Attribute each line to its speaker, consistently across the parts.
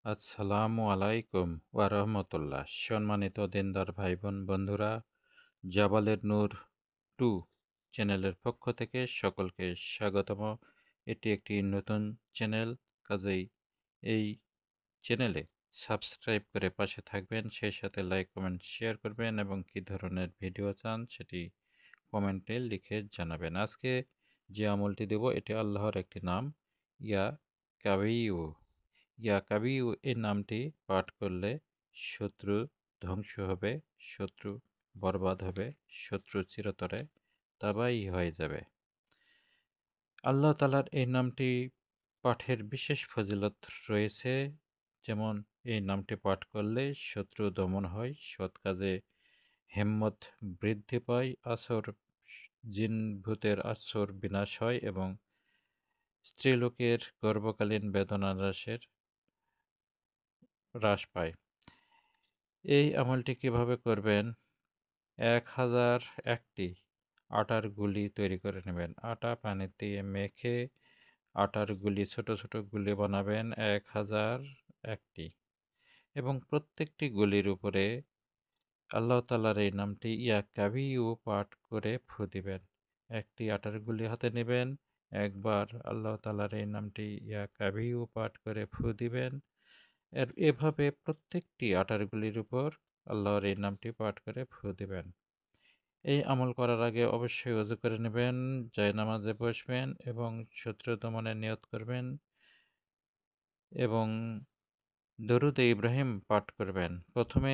Speaker 1: আসসালামু আলাইকুম ওয়া রাহমাতুল্লাহ। সম্মানিত দিনদার ভাই বোন বন্ধুরা, জাবালের নূর 2 চ্যানেলের পক্ষ থেকে সকলকে স্বাগতম। এটি একটি নতুন চ্যানেল, কাজেই এই চ্যানেলে সাবস্ক্রাইব করে পাশে থাকবেন, সেই সাথে লাইক কমেন্ট শেয়ার করবেন এবং কী ধরনের ভিডিও চান সেটি কমেন্টে লিখে জানাবেন। আজকে যে আমলটি দেব এটি আল্লাহর একটি নাম, ইয়া কাবিউ। ইয়া কাবিউ এই নামটি পাঠ করলে শত্রু ধ্বংস হবে, শত্রু বরবাদ হবে, শত্রু চিরতরে তাবাই হয়ে যাবে। আল্লাহ তাআলার এই নামটি পাঠের বিশেষ ফজিলত রয়েছে। যেমন এই নামটি পাঠ করলে শত্রু দমন হয়, সৎ কাজে হিম্মত বৃদ্ধি পায়, জিন ভূতের আসর বিনাশ হয় এবং স্ত্রীলোকের গর্ভকালীন বেদনা হ্রাস পায়। এই আমলটি কিভাবে করবেন? 1001টি আটার গুলি তৈরি করে নেবেন। আটা পানিতে মেখে আটার গুলি ছোট ছোট গুলি বানাবেন 1001টি এবং প্রত্যেকটি গুলির উপরে আল্লাহ তাআলার এই নামটি ইয়া কাবিউ পাঠ করে ফু দিবেন। একটি আটার গুলি হাতে নেবেন, একবার আল্লাহ তাআলার এই নামটি ইয়া কাবিউ পাঠ করে ফু দিবেন। এভাবে প্রত্যেকটি আটার গুলির উপর আল্লাহর এই নামটি পাঠ করে ফু দিবেন। এই আমল করার আগে অবশ্যই ওযু করে নেবেন, জায়নামাজে বসবেন এবং শত্রু দমনের নিয়ত করবেন এবং দরুদে ইব্রাহিম পাঠ করবেন। প্রথমে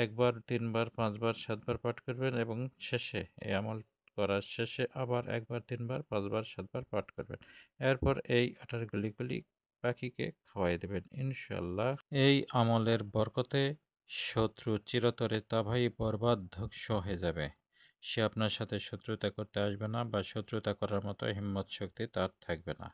Speaker 1: একবার, তিনবার, পাঁচবার, সাতবার পাঠ করবেন এবং শেষে এই আমল করার শেষে আবার একবার, তিনবার, পাঁচবার, সাতবার পাঠ করবেন। এরপর এই আটার গুলিগুলি পাখিকে খাওয়াই দেবেন ইনশাআল্লাহ। এই আমলের বরকতে শত্রু চিরতরে তাভাই বরবাদ ধ্বংস হয়ে যাবে। সে আপনার সাথে শত্রুতা করতে আসবে না বা শত্রুতা করার মতো হিম্মত শক্তি তার থাকবে না।